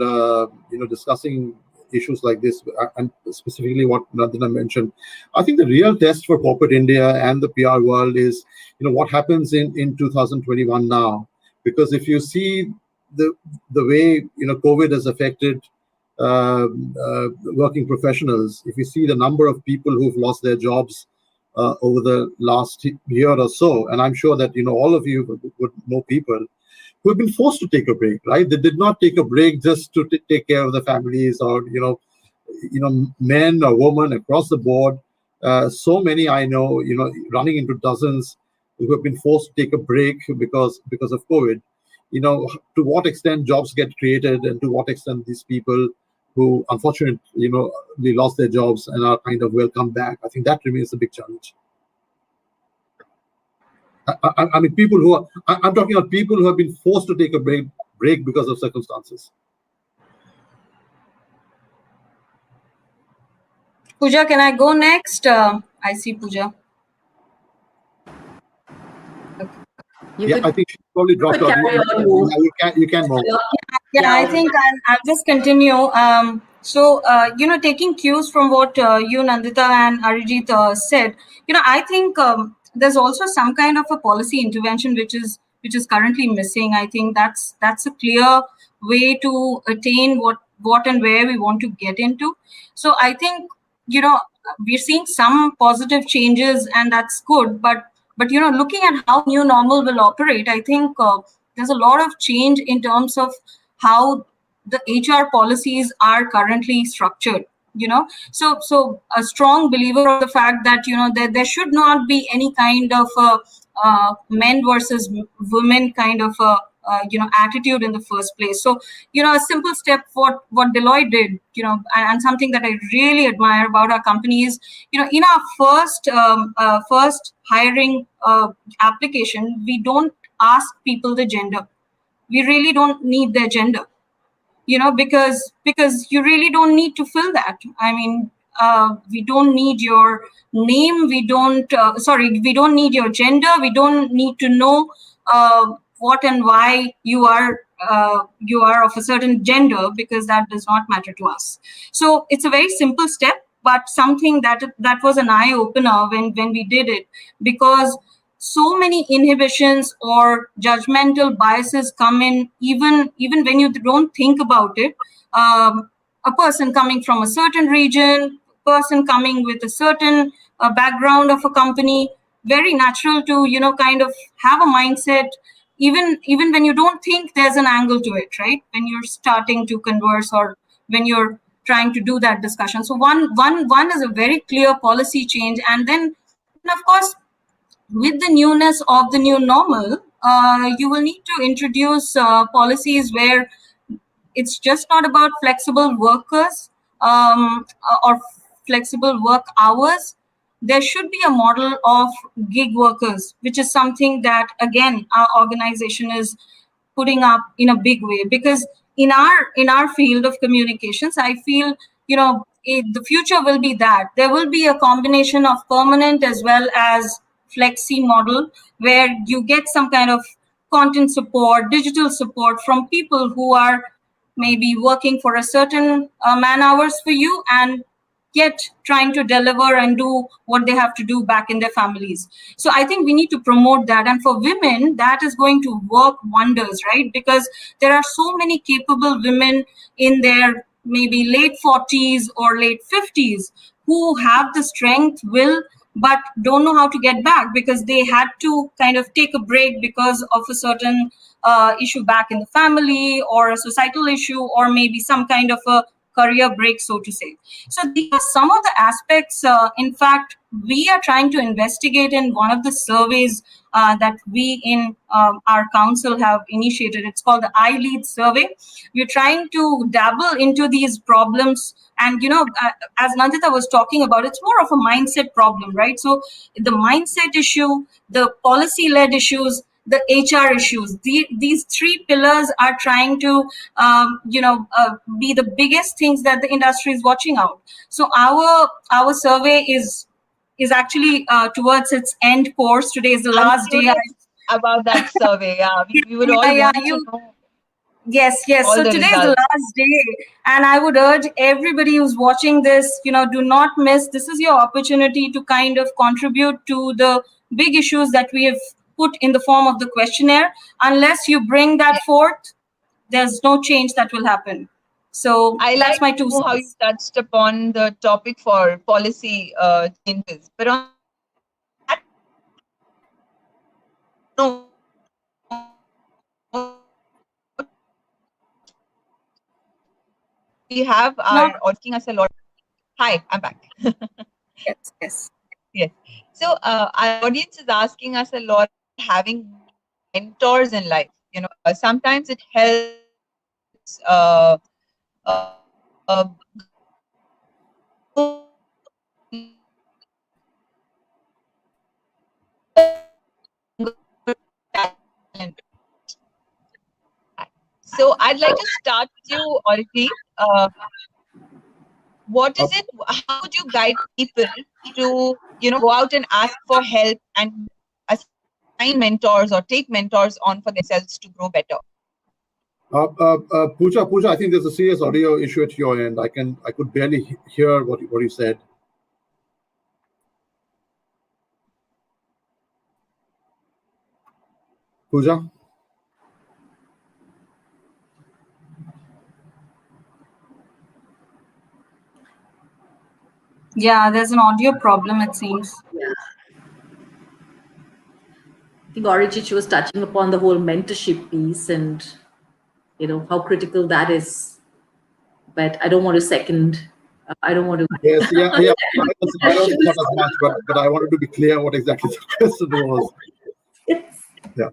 discussing issues like this, and specifically what Nandita mentioned, I think the real test for corporate India and the PR world is what happens in 2021 now. Because if you see the way COVID has affected working professionals, if you see the number of people who've lost their jobs over the last year or so, and I'm sure that all of you would know people who have been forced to take a break, right? They did not take a break just to take care of the families, or men or women across the board. So many I know, running into dozens, who have been forced to take a break because of COVID. To what extent jobs get created, and to what extent these people who unfortunately, they lost their jobs and are kind of welcome back. I think that remains a big challenge. I mean, people who are, I'm talking about people who have been forced to take a break because of circumstances. Pooja, can I go next? I see Pooja. I think she probably dropped out. You can move. Yeah, I think I'll just continue. Taking cues from what you, Nandita, and Arijit said, I think there's also some kind of a policy intervention which is currently missing. I think that's a clear way to attain what and where we want to get into. So I think we're seeing some positive changes, and that's good. But looking at how new normal will operate, I think there's a lot of change in terms of how the HR policies are currently structured. So a strong believer of the fact that that there should not be any kind of men versus women kind of attitude in the first place. So a simple step what Deloitte did, and something that I really admire about our company is, in our first hiring application, we don't ask people the gender. We really don't need their gender, because you really don't need to fill that. I mean, we don't need your name. We don't need your gender. We don't need to know what and why you are of a certain gender, because that does not matter to us. So it's a very simple step, but something that was an eye opener when we did it, because so many inhibitions or judgmental biases come in, even when you don't think about it. A person coming from a certain region, person coming with a certain background of a company, very natural to kind of have a mindset, even when you don't think there's an angle to it, right? When you're starting to converse, or when you're trying to do that discussion. So one is a very clear policy change, and then of course, with the newness of the new normal, you will need to introduce policies where it's just not about flexible workers or flexible work hours. There should be a model of gig workers, which is something that, again, our organization is putting up in a big way, because in our field of communications, I feel, the future will be that there will be a combination of permanent as well as flexi model, where you get some kind of content support, digital support from people who are maybe working for a certain man hours for you, and yet trying to deliver and do what they have to do back in their families. So I think we need to promote that. And for women, that is going to work wonders, right? Because there are so many capable women in their maybe late 40s or late 50s who have the strength, will, but don't know how to get back because they had to kind of take a break because of a certain issue back in the family, or a societal issue, or maybe some kind of a career break, so to say. So these are some of the aspects, in fact, we are trying to investigate in one of the surveys that we in our council have initiated. It's called the iLead survey. We're trying to dabble into these problems. And, as Nandita was talking about, it's more of a mindset problem, right? So the mindset issue, the policy-led issues, the HR issues, these three pillars are trying to, be the biggest things that the industry is watching out. So our survey is actually towards its end course. Today is the last day. About that survey, yeah, we would all want to know. Yes. So today is the last day, and I would urge everybody who's watching this, do not miss. This is your opportunity to kind of contribute to the big issues that we have put in the form of the questionnaire. Unless you bring that forth, there's no change that will happen. So that's my 2 cents. How you touched upon the topic for policy changes, but on that, no. We have our asking us a lot. Hi, I'm back. Yes. So our audience is asking us a lot, having mentors in life. Sometimes it helps. So I'd like to start with you, Arijit. What is it? How would you guide people to, go out and ask for help and assign mentors or take mentors on for themselves to grow better? Pooja, I think there's a serious audio issue at your end. I could barely hear what you said. Pooja? Yeah, there's an audio problem, it seems. Yeah. I think Arijit was touching upon the whole mentorship piece and, how critical that is. But I don't want to second. I don't want to. Yes, yeah. I don't not as much, but I wanted to be clear what exactly the question was. Yeah.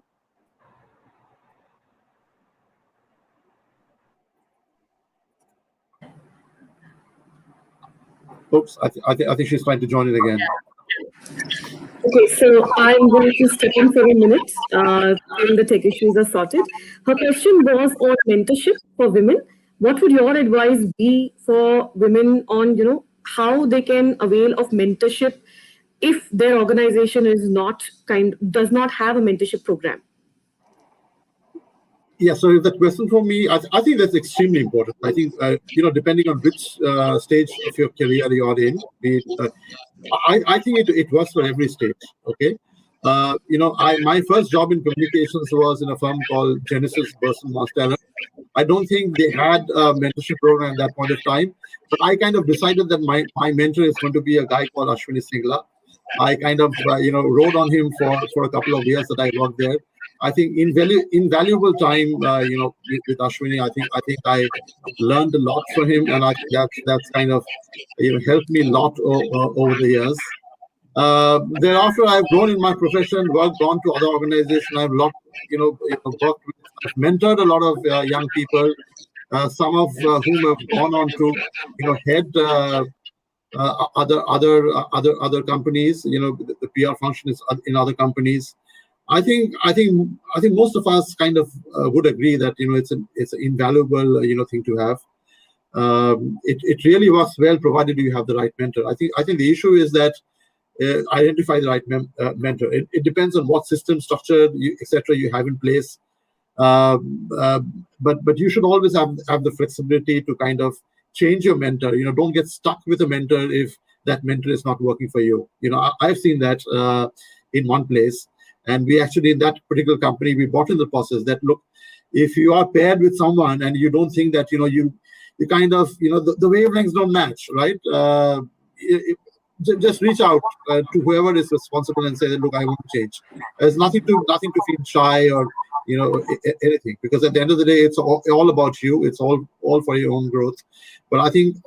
Oops, I think she's trying to join it again. Okay, so I'm going to step in for a minute till the tech issues are sorted. Her question was on mentorship for women. What would your advice be for women on, how they can avail of mentorship if their organization does not have a mentorship program? Yeah, so if that question for me, I think that's extremely important. I think, depending on which stage of your career you're in, I think it works for every stage, okay? My first job in communications was in a firm called Genesis Burson Marsteller. I don't think they had a mentorship program at that point of time, but I kind of decided that my mentor is going to be a guy called Ashwini Singla. I kind of, rode on him for a couple of years that I worked there. I think invaluable time, with Ashwini. I think I learned a lot from him, and I think that's kind of helped me a lot over the years. Thereafter, I've grown in my profession, gone to other organizations. I've worked with, I've mentored a lot of young people, some of whom have gone on to, head other companies. The PR function is in other companies. I think most of us kind of would agree that it's an invaluable thing to have. It really works well provided you have the right mentor. I think the issue is that identify the right mentor. It depends on what system structure etc. you have in place. But you should always have the flexibility to kind of change your mentor. Don't get stuck with a mentor if that mentor is not working for you. I've seen that in one place, and we actually, in that particular company, we bought in the process that, look, if you are paired with someone and you don't think that you kind of the wavelengths don't match, right? Just reach out to whoever is responsible and say that, look, I want to change. There's nothing to feel shy or anything, because at the end of the day, it's all about you. It's all for your own growth. But I think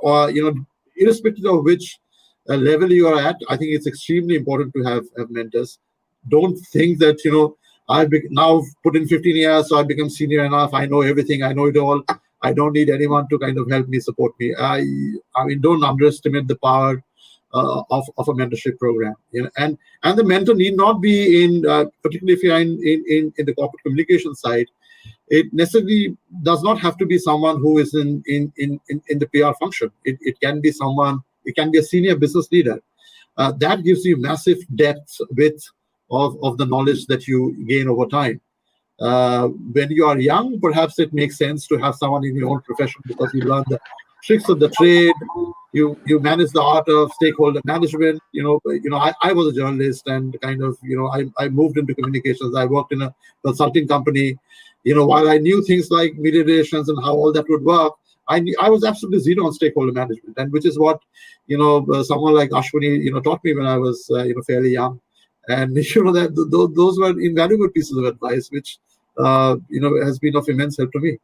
irrespective of which level you are at, I think it's extremely important to have mentors. Don't think that I've now put in 15 years, so I've become senior enough. I know everything. I know it all. I don't need anyone to kind of help me, support me. I mean, don't underestimate the power of a mentorship program. And the mentor need not be in, particularly if you're in the corporate communication side. It necessarily does not have to be someone who is in the PR function. It can be someone. It can be a senior business leader. That gives you massive depth of the knowledge that you gain over time. When you are young, perhaps it makes sense to have someone in your own profession, because you learn the tricks of the trade. You manage the art of stakeholder management. I was a journalist, and kind of I moved into communications. I worked in a consulting company. While I knew things like media relations and how all that would work, I was absolutely zero on stakeholder management, and which is what someone like Ashwini taught me when I was fairly young. And that those were invaluable pieces of advice, which has been of immense help to me.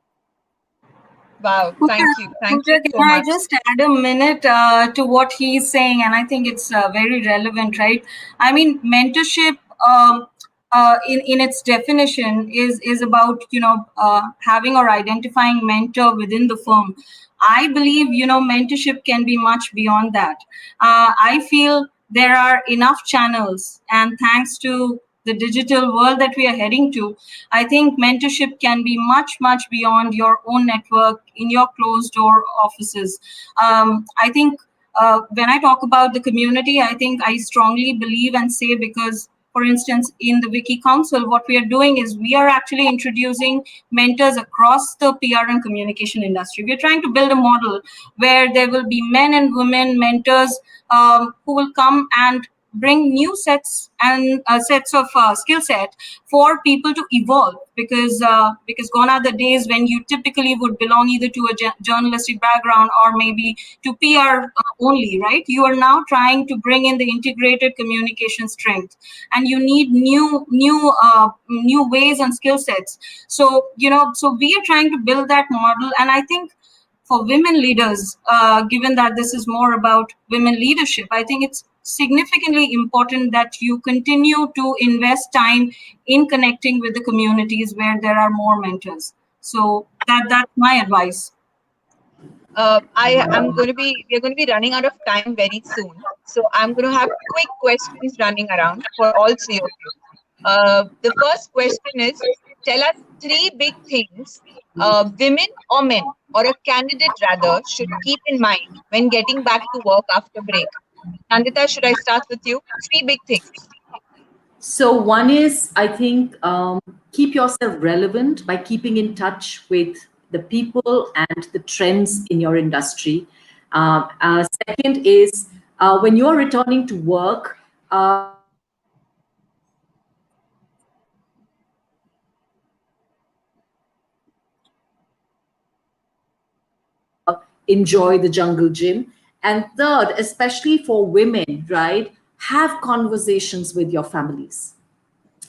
Wow, thank you so can much. I just add a minute to what he's saying? And I think it's very relevant, right? I mean, mentorship in its definition is about having or identifying mentor within the firm. I believe mentorship can be much beyond that. I feel there are enough channels, and thanks to the digital world that we are heading to, I think mentorship can be much, much beyond your own network in your closed door offices. I think when I talk about the community, I think I strongly believe and say, because for instance, in the Wiki Council, what we are doing is we are actually introducing mentors across the PR and communication industry. We're trying to build a model where there will be men and women mentors who will come and bring new sets and sets of skill set for people to evolve, because gone are the days when you typically would belong either to a journalistic background or maybe to PR only, right? You are now trying to bring in the integrated communication strength, and you need new ways and skill sets. So we are trying to build that model, and I think for women leaders, given that this is more about women leadership, I think it's significantly important that you continue to invest time in connecting with the communities where there are more mentors. So that's my advice. we're going to be running out of time very soon. So I'm going to have quick questions running around for all three of you. The first question is, tell us 3 big things women or men, or a candidate rather, should keep in mind when getting back to work after break. Nandita, should I start with you? 3 big things. So one is, I think, keep yourself relevant by keeping in touch with the people and the trends in your industry. Second is, when you're returning to work, enjoy the jungle gym. And third, especially for women, right, have conversations with your families.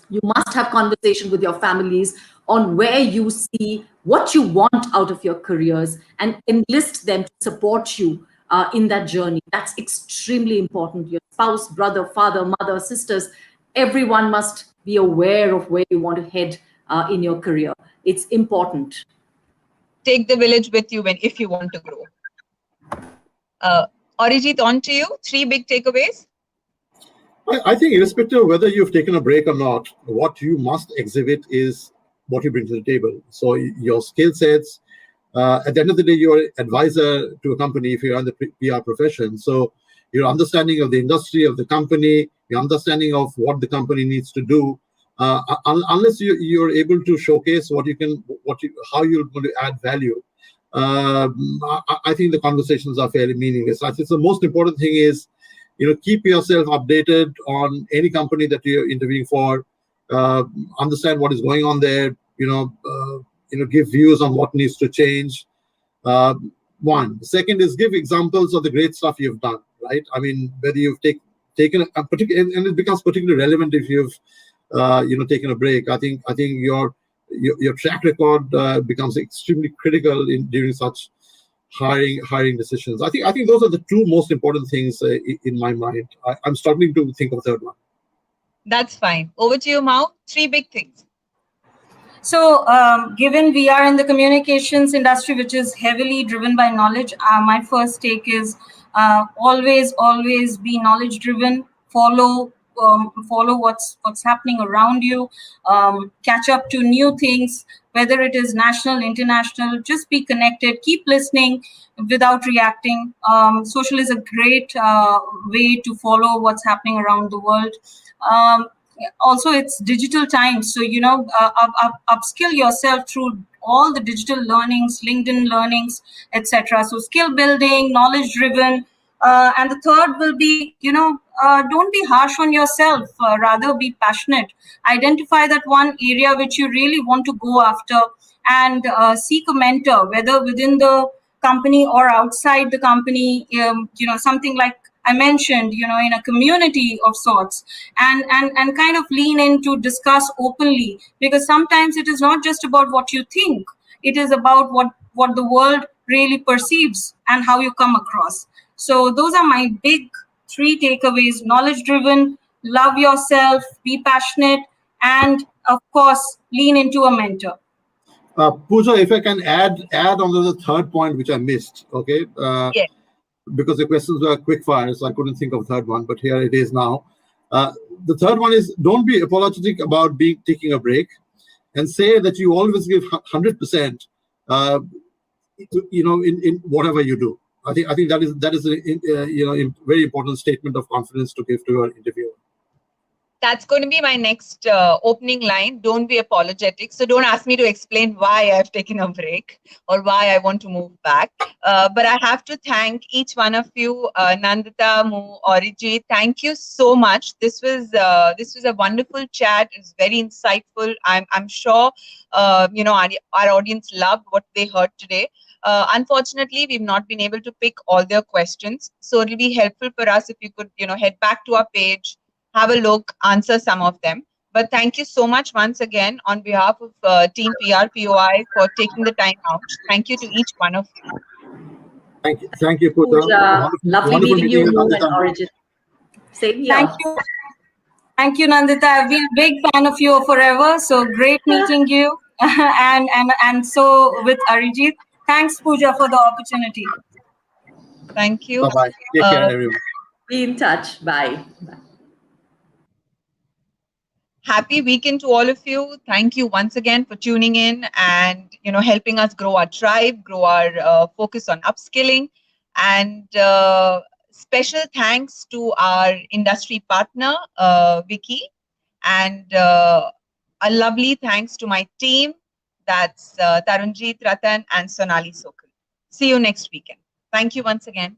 You must have conversation with your families on where you see what you want out of your careers and enlist them to support you in that journey. That's extremely important. Your spouse, brother, father, mother, sisters, everyone must be aware of where you want to head in your career. It's important. Take the village with you if you want to grow. Arijit, on to you. 3 big takeaways. I think irrespective of whether you've taken a break or not, what you must exhibit is what you bring to the table. So your skill sets, at the end of the day, you're an advisor to a company if you're in the PR profession. So your understanding of the industry, of the company, your understanding of what the company needs to do, unless you're able to showcase how you're going to add value, I think the conversations are fairly meaningless. I think the most important thing is, keep yourself updated on any company that you're interviewing for. Understand what is going on there. Give views on what needs to change. One. Second is give examples of the great stuff you've done. Right? I mean, whether you've taken a particular, and it becomes particularly relevant if you've taken a break. I think your track record becomes extremely critical during such hiring decisions. I think those are the 2 most important things in my mind. I'm struggling to think of a third one. That's fine. Over to you, Mao. 3 big things. So given we are in the communications industry, which is heavily driven by knowledge, my first take is always be knowledge driven. Follow what's happening around you. Catch up to new things, whether it is national, international. Just be connected. Keep listening without reacting. Social is a great way to follow what's happening around the world. Also, it's digital times, so upskill yourself through all the digital learnings, LinkedIn learnings, etc. So skill building, knowledge driven, and the third will be don't be harsh on yourself, rather be passionate. Identify that one area which you really want to go after, and seek a mentor, whether within the company or outside the company. Something like I mentioned, in a community of sorts, and kind of lean in to discuss openly, because sometimes it is not just about what you think, it is about what the world really perceives and how you come across. So those are my big 3 takeaways: knowledge driven, love yourself, be passionate, and of course, lean into a mentor. Pooja, if I can add on to the third point, which I missed, okay? Yes. Because the questions were quick fire, so I couldn't think of a third one, but here it is now. The third one is, don't be apologetic about taking a break, and say that you always give 100%, in whatever you do. I think that is a very important statement of confidence to give to your interviewer. That's going to be my next opening line. Don't be apologetic. So don't ask me to explain why I've taken a break or why I want to move back. But I have to thank each one of you, Nandita, Mu, Arijit. Thank you so much. This was a wonderful chat. It's very insightful. I'm sure our audience loved what they heard today. Unfortunately, we've not been able to pick all their questions. So it'll be helpful for us if you could head back to our page, have a look, answer some of them. But thank you so much once again on behalf of Team PRPOI for taking the time out. Thank you to each one of you. Thank you, Pooja. Lovely meeting you, Moon and Arijit. Same here. Thank you, Nandita. I've been a big fan of you forever. So great meeting you. and so with Arijit. Thanks, Pooja, for the opportunity. Thank you. Bye-bye. Take care, everyone. Be in touch. Bye. Happy weekend to all of you. Thank you once again for tuning in and helping us grow our tribe, grow our focus on upskilling. And special thanks to our industry partner, Vicky. And a lovely thanks to my team. That's Tarunjit, Ratan, and Sonali Sokal. See you next weekend. Thank you once again.